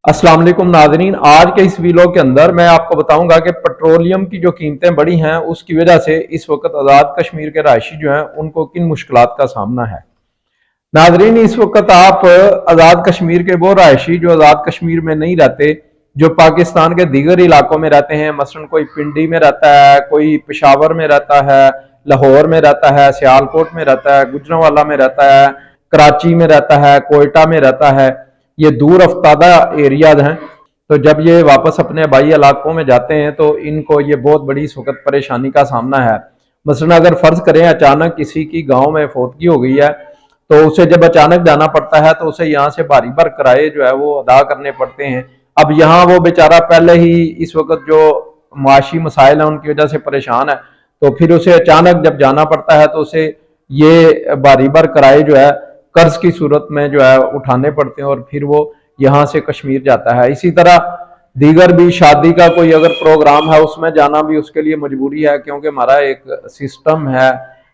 अस्सलाम वालेकुम नाज़रीन। आज के इस वीडियो के अंदर मैं आपको बताऊंगा कि पेट्रोलियम की जो कीमतें बढ़ी हैं उसकी वजह से इस वक्त आज़ाद कश्मीर के रहायशी जो हैं उनको किन मुश्किलात का सामना है। नाज़रीन, इस वक्त आप आज़ाद कश्मीर के वो रहायशी जो आज़ाद कश्मीर में नहीं रहते, जो पाकिस्तान के दीगर इलाकों में रहते हैं, मसलन कोई पिंडी में रहता है, कोई पेशावर में रहता है, लाहौर में रहता है, सियालकोट में रहता है, गुजरांवाला में रहता है, कराची में रहता है, कोयटा में रहता है, ये दूर अफ्तादा एरियाज हैं। तो जब ये वापस अपने आबाई इलाकों में जाते हैं तो इनको ये बहुत बड़ी इस वक्त परेशानी का सामना है। मसलन अगर फर्ज करें अचानक किसी की गांव में फौतगी हो गई है तो उसे जब अचानक जाना पड़ता है तो उसे यहाँ से भारी भर किराए जो है वो अदा करने पड़ते हैं। अब यहाँ वो बेचारा पहले ही इस वक्त जो माशी मसाइल हैं उनकी वजह से परेशान है, तो फिर उसे अचानक जब जाना पड़ता है तो उसे ये भारी भर किराए जो है कर्ज की सूरत में जो है उठाने पड़ते हैं और फिर वो यहाँ से कश्मीर जाता है। इसी तरह दीगर भी शादी का कोई अगर प्रोग्राम है उसमें जाना भी उसके लिए मजबूरी है, क्योंकि हमारा एक सिस्टम है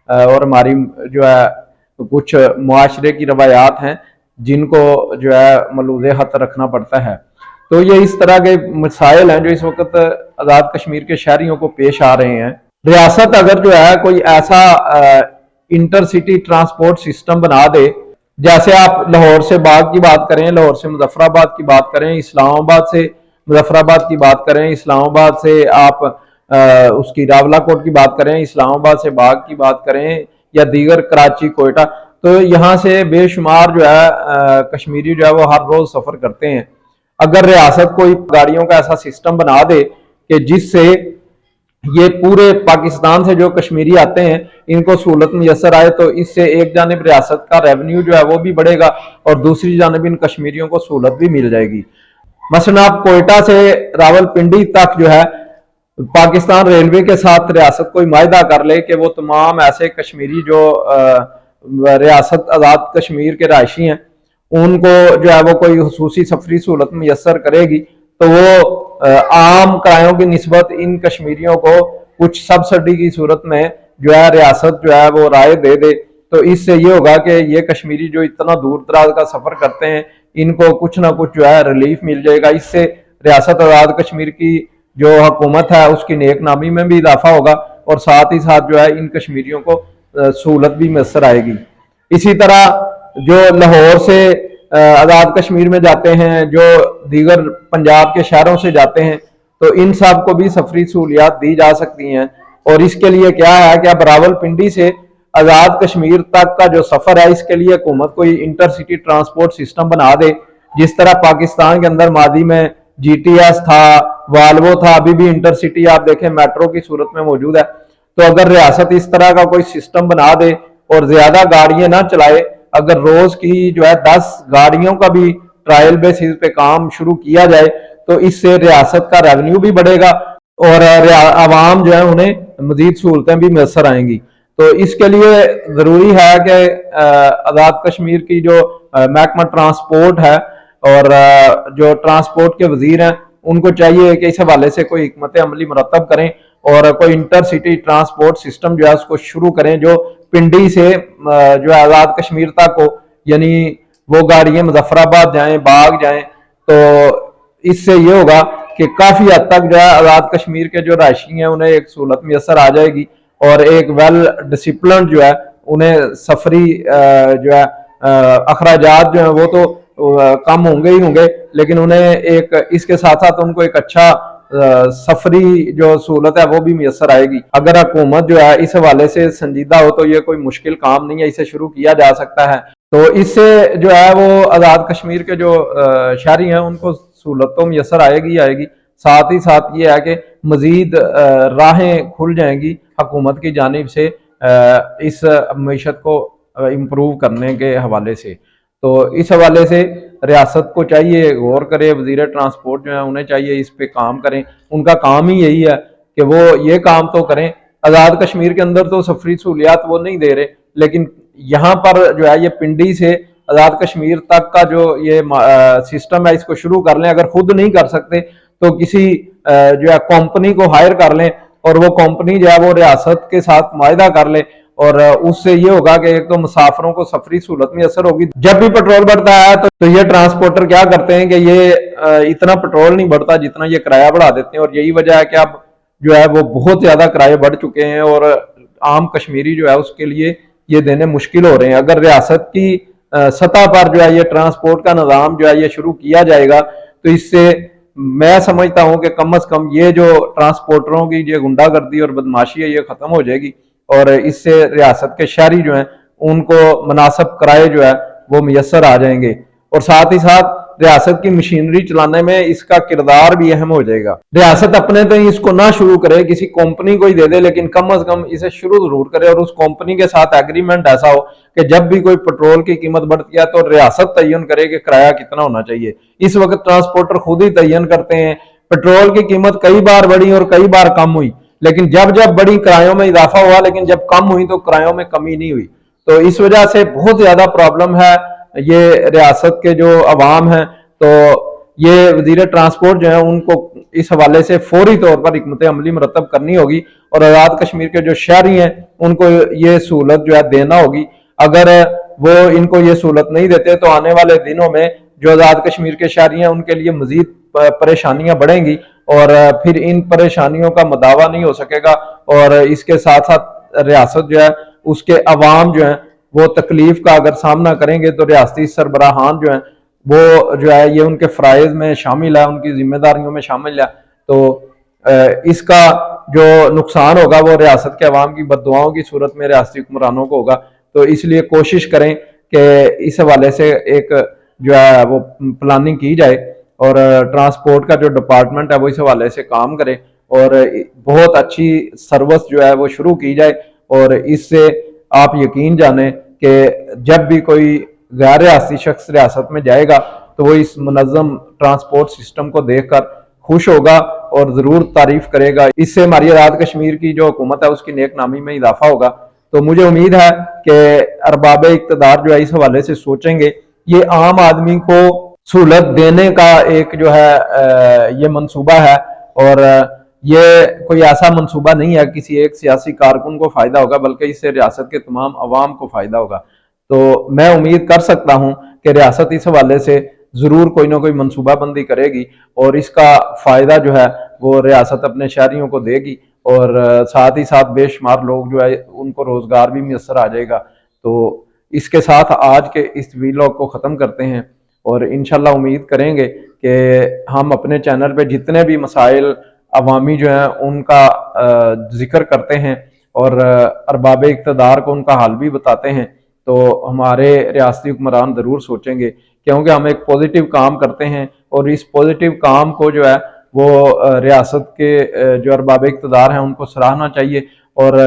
और हमारी जो है कुछ मुआशरे की रवायात हैं जिनको जो है मलूज़े हत रखना पड़ता है। तो ये इस तरह के मसाइल हैं जो इस वक्त आज़ाद कश्मीर के शहरियों को पेश आ रहे हैं। रियासत अगर जो है कोई ऐसा इंटरसिटी ट्रांसपोर्ट सिस्टम बना दे, जैसे आप लाहौर से बाग की बात करें, लाहौर से मुजफ्फराबाद की बात करें, इस्लामाबाद से मुजफ्फराबाद की बात करें, इस्लामाबाद से आप उसकी रावलाकोट की बात करें, इस्लामाबाद से बाग की बात करें या दीगर कराची कोयटा, तो यहाँ से बेशुमार जो है कश्मीरी जो है वो हर रोज सफर करते हैं। अगर रियासत कोई गाड़ियों का ऐसा सिस्टम बना दे कि जिससे ये पूरे पाकिस्तान से जो कश्मीरी आते हैं इनको सहूलत मुयसर आए, तो इससे एक जानिब रियासत का रेवेन्यू जो है वो भी बढ़ेगा और दूसरी जानिब इन कश्मीरियों को सहूलत भी मिल जाएगी। मसलन आप कोयटा से रावलपिंडी तक जो है पाकिस्तान रेलवे के साथ रियासत कोई माहिदा कर ले कि वो तमाम ऐसे कश्मीरी जो रियासत आज़ाद कश्मीर के रहायशी हैं उनको जो है वो कोई खुसूसी सफरी सहूलत मुयसर करेगी, तो वो आम किरायों की निस्बत इन कश्मीरियों को कुछ सब्सिडी की सूरत में जो है रियासत जो है वो राय दे दे। तो इससे ये होगा कि ये कश्मीरी जो इतना दूर दराज का सफर करते हैं इनको कुछ ना कुछ जो है रिलीफ मिल जाएगा। इससे रियासत आज़ाद कश्मीर की जो हुकूमत है उसकी नेक नामी में भी इजाफा होगा और साथ ही साथ जो है इन कश्मीरियों को सहूलत भी मैसर आएगी। इसी तरह जो लाहौर से आज़ाद कश्मीर में जाते हैं, जो दीगर पंजाब के शहरों से जाते हैं, तो इन सब को भी सफरी सहूलियात दी जा सकती हैं। और इसके लिए क्या है कि अब रावलपिंडी से आज़ाद कश्मीर तक का जो सफर है इसके लिए हुकूमत कोई इंटरसिटी ट्रांसपोर्ट सिस्टम बना दे, जिस तरह पाकिस्तान के अंदर मादी में GTS था, वाल्वो था, अभी भी इंटरसिटी आप देखें मेट्रो की सूरत में मौजूद है। तो अगर रियासत इस तरह का कोई सिस्टम बना दे और ज्यादा गाड़ियां ना चलाए, अगर रोज की जो है 10 गाड़ियों का भी ट्रायल बेसिस पे काम शुरू किया जाए तो इससे रियासत का रेवेन्यू भी बढ़ेगा और आवाम जो है उन्हें मजीद सहूलतें भी मैसर आएंगी। तो इसके लिए जरूरी है कि आज़ाद कश्मीर की जो महकमा ट्रांसपोर्ट है और जो ट्रांसपोर्ट के वजीर हैं उनको चाहिए कि इस हवाले से कोई हिकमत अमली मुरतब करें और कोई इंटरसिटी ट्रांसपोर्ट सिस्टम जो है उसको शुरू करें जो पिंडी से जो है आज़ाद कश्मीर तक हो, यानी वो गाड़ियां मुजफ्फराबाद जाएं, बाग जाएं, तो इससे ये होगा कि काफी हद तक जो है आज़ाद कश्मीर के जो रहायशी हैं उन्हें एक सहूलत मैसर आ जाएगी और एक वेल डिसिप्लिन जो है उन्हें सफरी जो है अखराजात जो है वो तो कम होंगे ही होंगे, लेकिन उन्हें एक इसके साथ साथ उनको एक अच्छा सफरी जो सहूलत है वो भी मैसर आएगी। अगर हुकूमत जो है इस हवाले से संजीदा हो तो ये कोई मुश्किल काम नहीं है, इसे शुरू किया जा सकता है। तो इससे जो है वो आज़ाद कश्मीर के जो शहरी हैं उनको सहूलत तो मैसर आएगी आएगी, साथ ही साथ ये है कि मजीद राहें खुल जाएंगी हुकूमत की जानिब से इस मीशत को इम्प्रूव करने के हवाले से। तो इस हवाले से रियासत को चाहिए गौर करे, वजीर ट्रांसपोर्ट जो है उन्हें चाहिए इस पे काम करें। उनका काम ही यही है कि वो ये काम तो करें। आज़ाद कश्मीर के अंदर तो सफरी सहूलियात वो नहीं दे रहे, लेकिन यहाँ पर जो है ये पिंडी से आज़ाद कश्मीर तक का जो ये सिस्टम है इसको शुरू कर लें। अगर खुद नहीं कर सकते तो किसी जो है कंपनी को हायर कर लें और वो कंपनी जो है वो रियासत के साथ माहिदा कर ले और उससे ये होगा कि एक तो मुसाफिरों को सफरी सहूलत में असर होगी। जब भी पेट्रोल बढ़ता है तो ये ट्रांसपोर्टर क्या करते हैं कि ये इतना पेट्रोल नहीं बढ़ता जितना ये किराया बढ़ा देते हैं, और यही वजह है कि अब जो है वो बहुत ज्यादा किराए बढ़ चुके हैं और आम कश्मीरी जो है उसके लिए ये देने मुश्किल हो रहे हैं। अगर रियासत की सतह पर जो है ये ट्रांसपोर्ट का निज़ाम जो है ये शुरू किया जाएगा तो इससे मैं समझता हूं कि कम से कम ये जो ट्रांसपोर्टरों की ये गुंडागर्दी और बदमाशी है ये खत्म हो जाएगी, और इससे रियासत के शहरी जो हैं उनको मुनासिब किराए जो है वो मैसर आ जाएंगे, और साथ ही साथ रियासत की मशीनरी चलाने में इसका किरदार भी अहम हो जाएगा। रियासत अपने तो इसको ना शुरू करे, किसी कंपनी को ही दे दे, लेकिन कम से कम इसे शुरू जरूर करे, और उस कंपनी के साथ एग्रीमेंट ऐसा हो कि जब भी कोई पेट्रोल की कीमत बढ़ती है तो रियासत तयन करे कि किराया कितना होना चाहिए। इस वक्त ट्रांसपोर्टर खुद ही तयन करते हैं। पेट्रोल की कीमत कई बार बढ़ी और कई बार कम हुई, लेकिन जब जब बड़ी किरायों में इजाफा हुआ, लेकिन जब कम हुई तो किरायों में कमी नहीं हुई। तो इस वजह से बहुत ज्यादा प्रॉब्लम है ये रियासत के जो अवाम हैं। तो ये वजीर ट्रांसपोर्ट जो है उनको इस हवाले से फौरी तौर पर हिकमत अमली मरतब करनी होगी, और आज़ाद कश्मीर के जो शहरी हैं उनको ये सहूलत जो है देना होगी। अगर वो इनको ये सहूलत नहीं देते तो आने वाले दिनों में जो आज़ाद कश्मीर के शहरी हैं उनके लिए मजीद परेशानियां बढ़ेंगी, और फिर इन परेशानियों का मदावा नहीं हो सकेगा, और इसके साथ साथ रियासत जो है उसके अवाम जो है वो तकलीफ का अगर सामना करेंगे तो रियासती सरबराहान जो है वो जो है ये उनके फ़राइज़ में शामिल है, उनकी जिम्मेदारियों में शामिल है। तो इसका जो नुकसान होगा वो रियासत के अवाम की बददुआओं की सूरत में रियासती हुक्मरानों को होगा। तो इसलिए कोशिश करें कि इस हवाले से एक जो है वो प्लानिंग की जाए, और ट्रांसपोर्ट का जो डिपार्टमेंट है वो इस हवाले से काम करे, और बहुत अच्छी सर्विस जो है वो शुरू की जाए। और इससे आप यकीन जाने कि जब भी कोई गैर रियासती शख्स रियासत में जाएगा तो वो इस मुनज़्ज़म ट्रांसपोर्ट सिस्टम को देखकर खुश होगा और जरूर तारीफ करेगा। इससे हमारी आज़ाद कश्मीर की जो हुकूमत है उसकी नेक नामी में इजाफा होगा। तो मुझे उम्मीद है कि अरबाब इक़्तिदार जो है इस हवाले से सोचेंगे। ये आम आदमी को सहूलत देने का एक जो है ये मंसूबा है, और ये कोई ऐसा मंसूबा नहीं है किसी एक सियासी कारकुन को फायदा होगा, बल्कि इससे रियासत के तमाम अवाम को फायदा होगा। तो मैं उम्मीद कर सकता हूं कि रियासत इस हवाले से जरूर कोई ना कोई मनसूबा बंदी करेगी, और इसका फायदा जो है वो रियासत अपने शहरियों को देगी, और साथ ही साथ बेशुमार लोग जो है उनको रोजगार भी मैसर आ जाएगा। तो इसके साथ आज के इस वीलॉग को ख़त्म करते हैं, और इंशाल्लाह उम्मीद करेंगे कि हम अपने चैनल पे जितने भी मसाइल अवामी जो हैं उनका जिक्र करते हैं, और अरबाब इक़्तिदार को उनका हल भी बताते हैं, तो हमारे रियासती हुक्मरान ज़रूर सोचेंगे, क्योंकि हम एक पॉजिटिव काम करते हैं, और इस पॉजिटिव काम को जो है वो रियासत के जो अरबाब इक़्तिदार हैं उनको सराहना चाहिए। और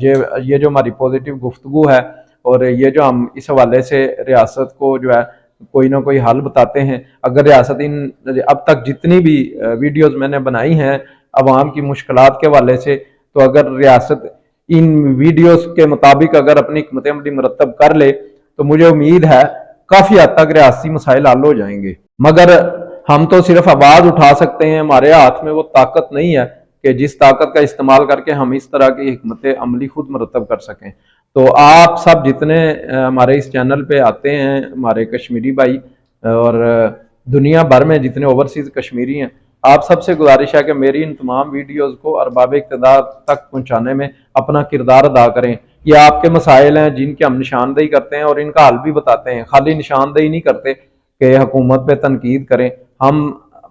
ये जो हमारी पॉजिटिव गुफ्तगू है, और ये जो हम इस हवाले से रियासत को जो है कोई ना कोई हल बताते हैं, अगर रियासत इन अब तक जितनी भी वीडियोस मैंने बनाई हैं अवाम की मुश्किलात के हवाले से, तो अगर रियासत इन वीडियोस के मुताबिक अगर अपनी हिकमत अमली मुरतब कर ले तो मुझे उम्मीद है काफी हद तक रियासती मसाइल हल हो जाएंगे। मगर हम तो सिर्फ आवाज उठा सकते हैं, हमारे हाथ में वो ताकत नहीं है कि जिस ताकत का इस्तेमाल करके हम इस तरह की हिकमत अमली खुद मुरतब कर सकें। तो आप सब जितने हमारे इस चैनल पे आते हैं, हमारे कश्मीरी भाई और दुनिया भर में जितने ओवरसीज कश्मीरी हैं, आप सबसे गुजारिश है कि मेरी इन तमाम वीडियोस को अरबाब इक़्तिदार तक पहुंचाने में अपना किरदार अदा करें। ये आपके मसाइल हैं जिनकी हम निशानदेही करते हैं और इनका हल भी बताते हैं, खाली निशानदेही नहीं करते कि हुकूमत पे तनकीद करें। हम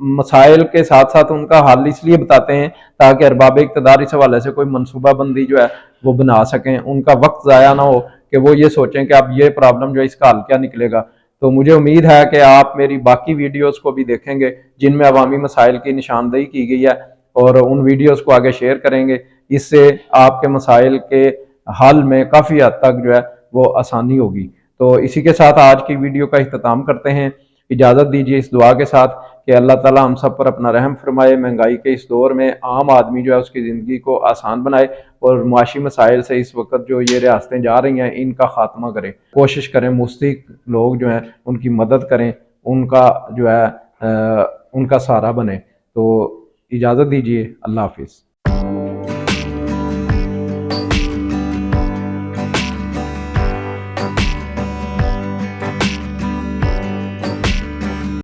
मसाइल के साथ साथ उनका हल इसलिए बताते हैं ताकि अरबाब इक़्तिदार इस हवाले से कोई मनसूबा बंदी जो है वो बना सकें, उनका वक्त ज़ाया ना हो कि वो ये सोचें कि अब ये प्रॉब्लम जो है इसका हल क्या निकलेगा। तो मुझे उम्मीद है कि आप मेरी बाकी वीडियोस को भी देखेंगे जिनमें अवामी मसाइल की निशानदेही की गई है, और उन वीडियोस को आगे शेयर करेंगे। इससे आपके मसाइल के हल में काफ़ी हद तक जो है वो आसानी होगी। तो इसी के साथ आज की वीडियो का इख्तिताम करते हैं। इजाज़त दीजिए इस दुआ के साथ कि अल्लाह ताला हम सब पर अपना रहम फरमाए, महंगाई के इस दौर में आम आदमी जो है उसकी ज़िंदगी को आसान बनाए, और मुआशी मसाइल से इस वक्त जो ये रियासतें जा रही हैं इनका खात्मा करें। कोशिश करें मुस्तहिक लोग जो हैं उनकी मदद करें, उनका जो है उनका सहारा बने। तो इजाज़त दीजिए, अल्लाह हाफिज़।